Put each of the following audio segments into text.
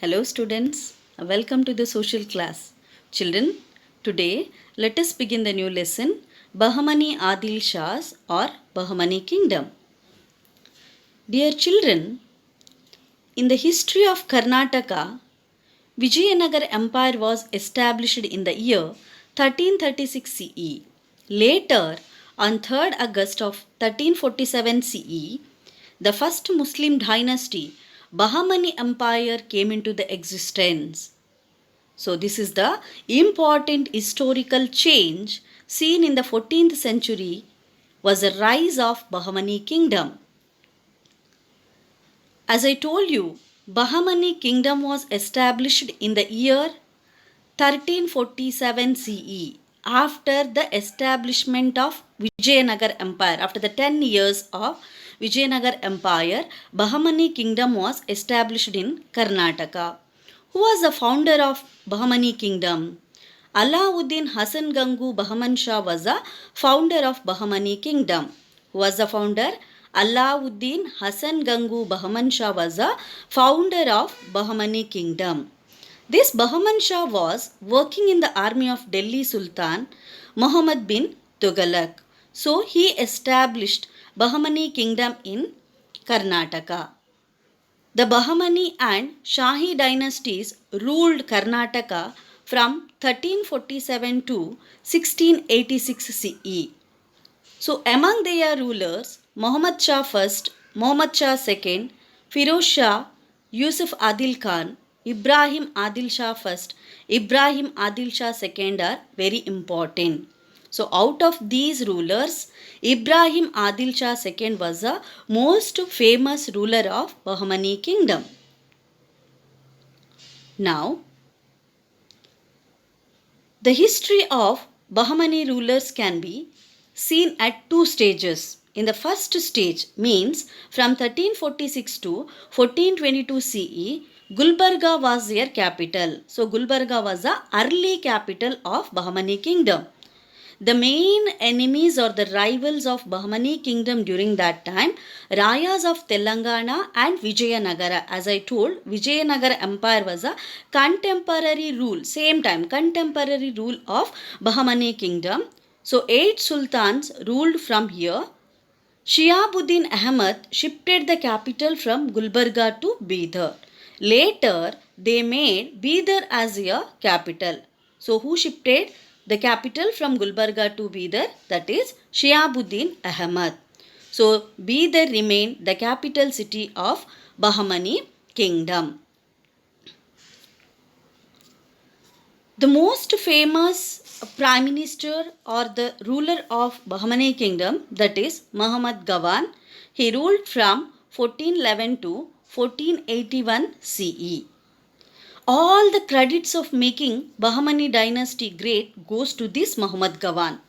Hello students, welcome to the social class. Children, today let us begin the new lesson Bahmani Adil Shahs or Bahmani Kingdom. Dear children, in the history of Karnataka, Vijayanagar Empire was established in the year 1336 CE. Later, on 3rd August of 1347 CE, the first Muslim dynasty, Bahmani Empire, came into the existence. So, this is the important historical change seen in the 14th century was the rise of Bahmani kingdom. As I told you, Bahmani kingdom was established in the year 1347 CE after the establishment of Vijayanagar Empire. After the 10 years of Vijayanagar Empire, Bahmani kingdom was established in Karnataka. Who was the founder of Bahmani kingdom? Alauddin Hasan Gangu Bahman Shah was the founder of Bahmani kingdom. Who was the founder? Alauddin Hasan Gangu Bahman Shah was the founder of Bahmani kingdom. This Bahman Shah was working in the army of Delhi Sultan Muhammad bin Tughlaq. So he established Bahmani kingdom in Karnataka. The Bahmani and Shahi dynasties ruled Karnataka from 1347 to 1686 CE. So among their rulers, Muhammad Shah I, Muhammad Shah II, Firoz Shah, Yusuf Adil Khan, Ibrahim Adil Shah I, Ibrahim Adil Shah II are very important. So out of these rulers, Ibrahim Adil Shah II was the most famous ruler of Bahmani kingdom. Now, the history of Bahmani rulers can be seen at two stages. In the first stage means from 1346 to 1422 CE, Gulbarga was their capital. So Gulbarga was the early capital of Bahmani kingdom. The main enemies or the rivals of Bahmani kingdom during that time, Rayas of Telangana and Vijayanagara. As I told, Vijayanagara Empire was a contemporary rule, same time, contemporary rule of Bahmani kingdom. So 8 sultans ruled from here. Shihabuddin Ahmad shifted the capital from Gulbarga to Bidar. Later, they made Bidar as a capital. So, who shifted the capital from Gulbarga to Bidar? That is Shihabuddin Ahmad. So, Bidar remained the capital city of Bahmani kingdom. The most famous prime minister or the ruler of Bahmani kingdom, that is Muhammad Gawan. He ruled from 1411 to 1481 CE. All the credits of making Bahmani dynasty great goes to this Muhammad Gawan.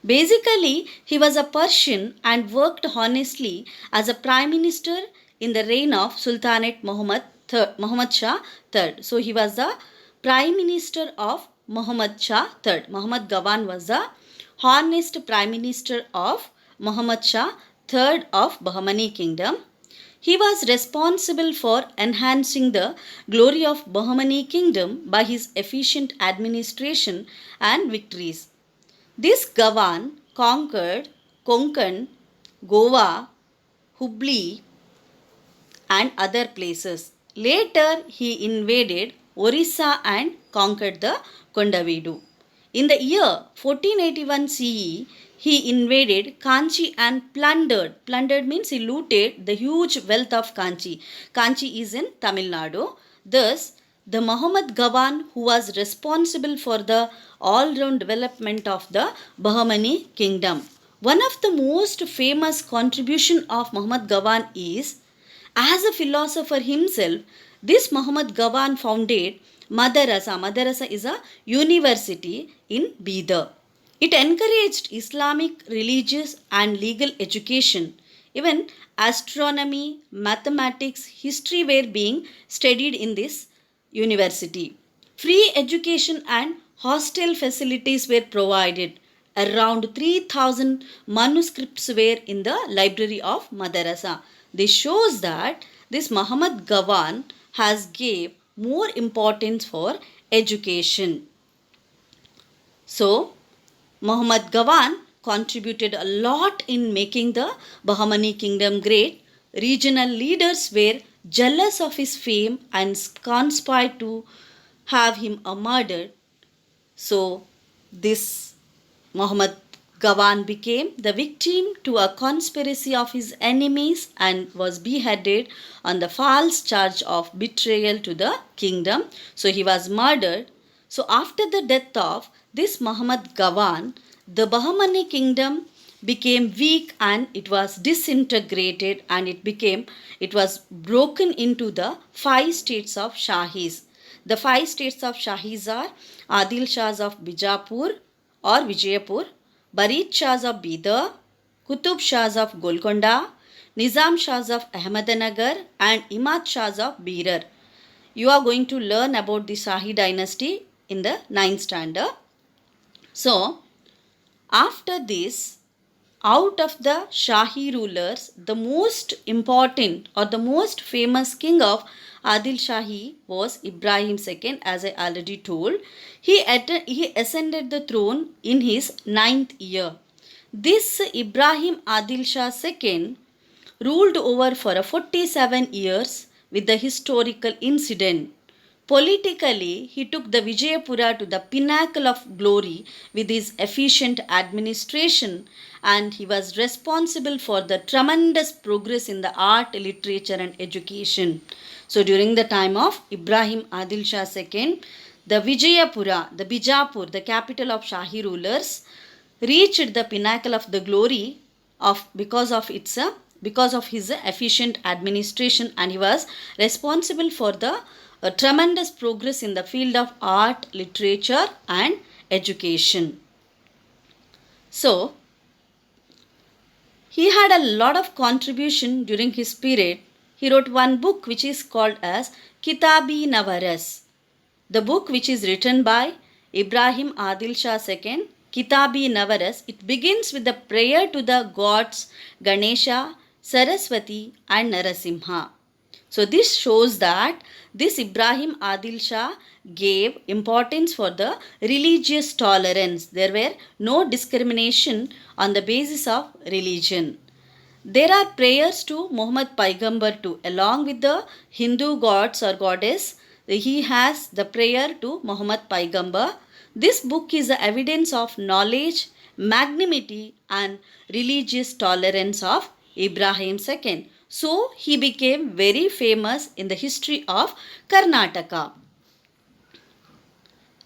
Basically, he was a Persian and worked honestly as a prime minister in the reign of Sultanate Muhammad Shah III. So he was the prime minister of Muhammad Shah III. Muhammad Gawan was the honest prime minister of Muhammad Shah III of Bahmani kingdom. He was responsible for enhancing the glory of Bahmani kingdom by his efficient administration and victories. This Gawan conquered Konkan, Goa, Hubli and other places. Later he invaded Orissa and conquered the Kondavedu. In the year 1481 CE, he invaded Kanchi and plundered. Plundered means he looted the huge wealth of Kanchi. Kanchi is in Tamil Nadu. Thus, the Muhammad Gawan, who was responsible for the all-round development of the Bahmani kingdom. One of the most famous contribution of Muhammad Gawan is, as a philosopher himself, this Muhammad Gawan founded Madarasa. Madarasa is a university in Bidar. It encouraged Islamic religious and legal education. Even astronomy, mathematics, history were being studied in this university. Free education and hostel facilities were provided. Around 3000 manuscripts were in the library of Madarasa. This shows that this Muhammad Gawan has gave more importance for education. So, Muhammad Gawan contributed a lot in making the Bahmani kingdom great. Regional leaders were jealous of his fame and conspired to have him murdered. So, this Muhammad Gawan became the victim to a conspiracy of his enemies and was beheaded on the false charge of betrayal to the kingdom. So, he was murdered. So, after the death of this Muhammad Gawan, the Bahmani kingdom became weak and it was disintegrated, and it was broken into the 5 states of Shahis. The 5 states of Shahis are Adil Shahs of Bijapur or Vijayapur, Barid Shahs of Bidar, Qutub Shahs of Golconda, Nizam Shahs of Ahmednagar, and Imad Shahs of Berar. You are going to learn about the Shahi dynasty in the 9th standard. So, after this, out of the Shahi rulers, the most important or the most famous king of Adil Shahi was Ibrahim II, as I already told. He ascended the throne in his 9th year. This Ibrahim Adil Shah II ruled over for 47 years with the historical incident. Politically, he took the Vijayapura to the pinnacle of glory with his efficient administration, and he was responsible for the tremendous progress in the art, literature, and education. So, during the time of Ibrahim Adil Shah II, the Vijayapura, the Bijapur, the capital of Shahi rulers, reached the pinnacle of the glory because of his efficient administration, and he was responsible for the tremendous progress in the field of art, literature, and education. So, he had a lot of contribution during his period. He wrote one book which is called as Kitab-i-Navaras. The book, which is written by Ibrahim Adil Shah II, Kitab-i-Navaras, it begins with the prayer to the gods Ganesha, Saraswati, and Narasimha. So this shows that this Ibrahim Adil Shah gave importance for the religious tolerance. There were no discrimination on the basis of religion. There are prayers to Muhammad Paigambar too. Along with the Hindu gods or goddess, he has the prayer to Muhammad Paigambar. This book is the evidence of knowledge, magnanimity, and religious tolerance of Ibrahim II. So, he became very famous in the history of Karnataka.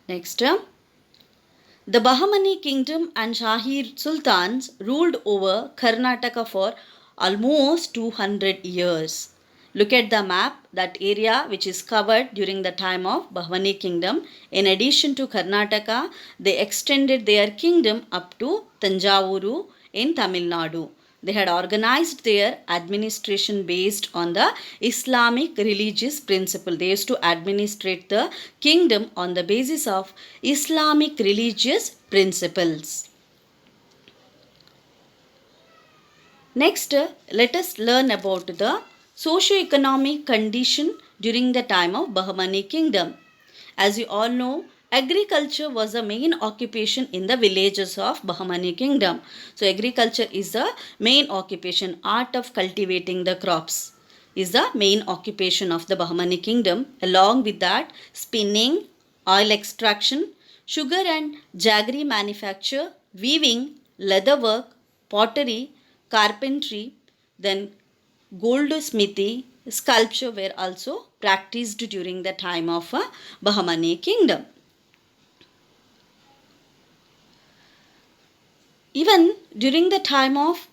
Next, the Bahmani kingdom and Shahi sultans ruled over Karnataka for almost 200 years. Look at the map, that area which is covered during the time of Bahmani kingdom. In addition to Karnataka, they extended their kingdom up to Tanjavuru in Tamil Nadu. They had organized their administration based on the Islamic religious principle. They used to administrate the kingdom on the basis of Islamic religious principles. Next, let us learn about the socio-economic condition during the time of Bahmani kingdom. As you all know, agriculture was the main occupation in the villages of Bahmani kingdom. So agriculture is the main occupation. Art of cultivating the crops is the main occupation of the Bahmani kingdom. Along with that, spinning, oil extraction, sugar and jaggery manufacture, weaving, leatherwork, pottery, carpentry, then goldsmithy, sculpture were also practiced during the time of Bahmani kingdom. Even during the time of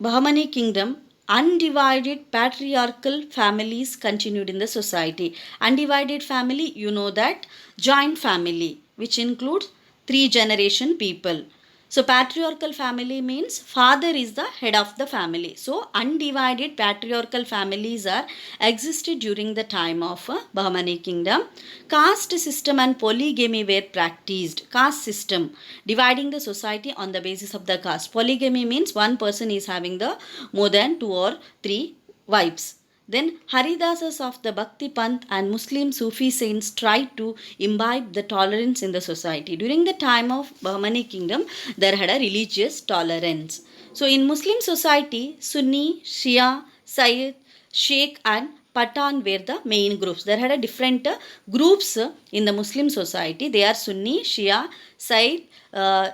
Bahmani kingdom, undivided patriarchal families continued in the society. Undivided family, you know that, joint family, which includes 3-generation people. So patriarchal family means father is the head of the family. So undivided patriarchal families are existed during the time of Bahmani kingdom. Caste system and polygamy were practiced. Caste system, dividing the society on the basis of the caste. Polygamy means one person is having the more than 2 or 3 wives. Then Haridasas of the Bhakti Panth and Muslim Sufi saints tried to imbibe the tolerance in the society. During the time of Bahmani kingdom, there had a religious tolerance. So in Muslim society, Sunni, Shia, Sayyid, Sheikh and Patan were the main groups. There had a different groups in the Muslim society. They are Sunni, Shia, Sayyid,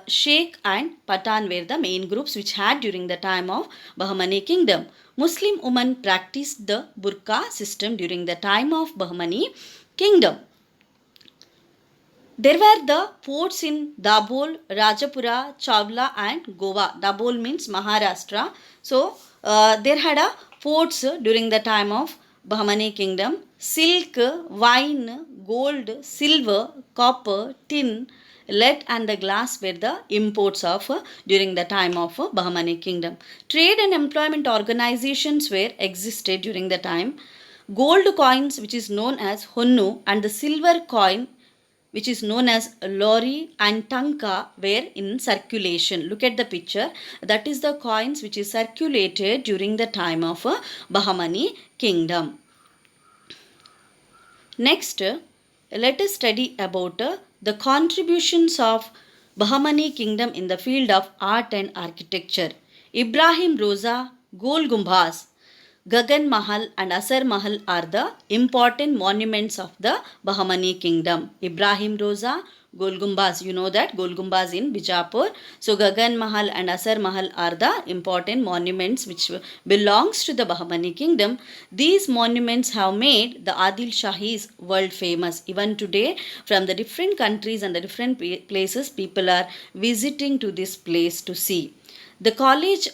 Sheikh and Patan were the main groups which had during the time of Bahmani kingdom. Muslim women practiced the burqa system during the time of Bahmani kingdom. There were the forts in Dabhol, Rajapura, Chawla and Goa. Dabhol means Maharashtra. So there had a forts during the time of Bahmani kingdom. Silk, wine, gold, silver, copper, tin, lead and the glass were the imports of during the time of Bahmani kingdom. Trade and employment organizations were existed during the time. Gold coins, which is known as Honnu, and the silver coin, which is known as lori and tanka, were in circulation. Look at the picture. That is the coins which is circulated during the time of Bahmani kingdom. Next, let us study about the contributions of Bahmani kingdom in the field of art and architecture. Ibrahim Roza, Gol Gumbaz, Gagan Mahal and Asar Mahal are the important monuments of the Bahmani kingdom. Ibrahim Roza, Gol Gumbaz, you know that Gol Gumbaz in Bijapur. So Gagan Mahal and Asar Mahal are the important monuments which belongs to the Bahmani kingdom. These monuments have made the Adil Shahis world famous. Even today, from the different countries and the different places, people are visiting to this place to see. The college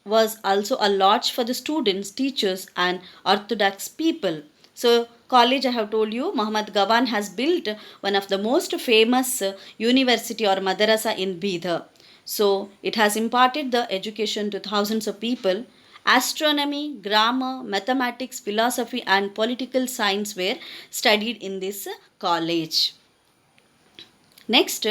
was also a lodge for the students, teachers and orthodox people. So college, I have told you, Muhammad Gawan has built one of the most famous university or madrasa in Bidar. So it has imparted the education to thousands of people. Astronomy, grammar, mathematics, philosophy and political science were studied in this college. Next,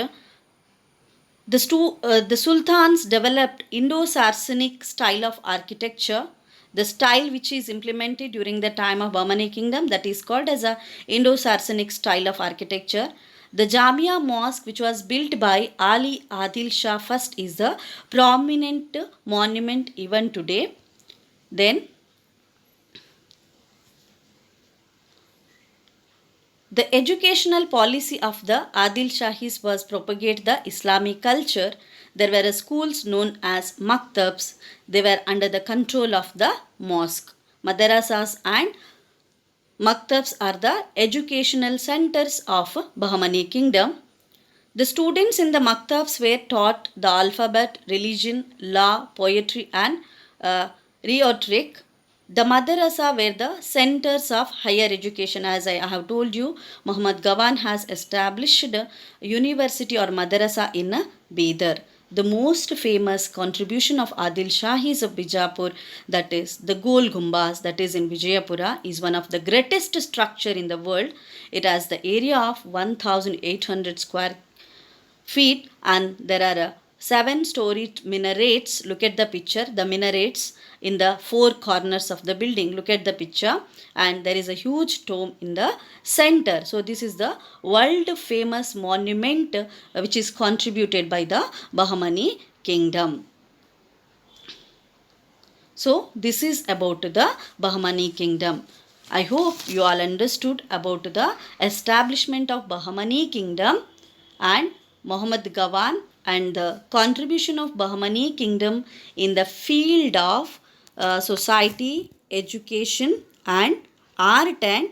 the sultans developed Indo-Saracenic style of architecture. The style which is implemented during the time of Bahmani kingdom, that is called as a Indo-Saracenic style of architecture. The Jamia Mosque, which was built by Ali Adil Shah first, is the prominent monument even today. Then the educational policy of the Adil Shahis was propagate the Islamic culture. There were schools known as maktabs. They were under the control of the mosque. Madrasas and maktabs are the educational centers of Bahmani kingdom. The students in the maktabs were taught the alphabet, religion, law, poetry and rhetoric. The madrasa were the centers of higher education. As I have told you, Muhammad Gawan has established a university or madrasa in Bidar. The most famous contribution of Adil Shahis of Bijapur, that is the Gol Gumbaz, that is in Vijayapura, is one of the greatest structure in the world. It has the area of 1800 square feet and there are 7-story minarets. Look at the picture, the minarets in the 4 corners of the building. Look at the picture, and there is a huge tomb in the center. So this is the world famous monument which is contributed by the Bahmani kingdom. So this is about the Bahmani kingdom. I hope you all understood about the establishment of Bahmani kingdom and Muhammad Gawan and the contribution of Bahmani kingdom in the field of society, education and art and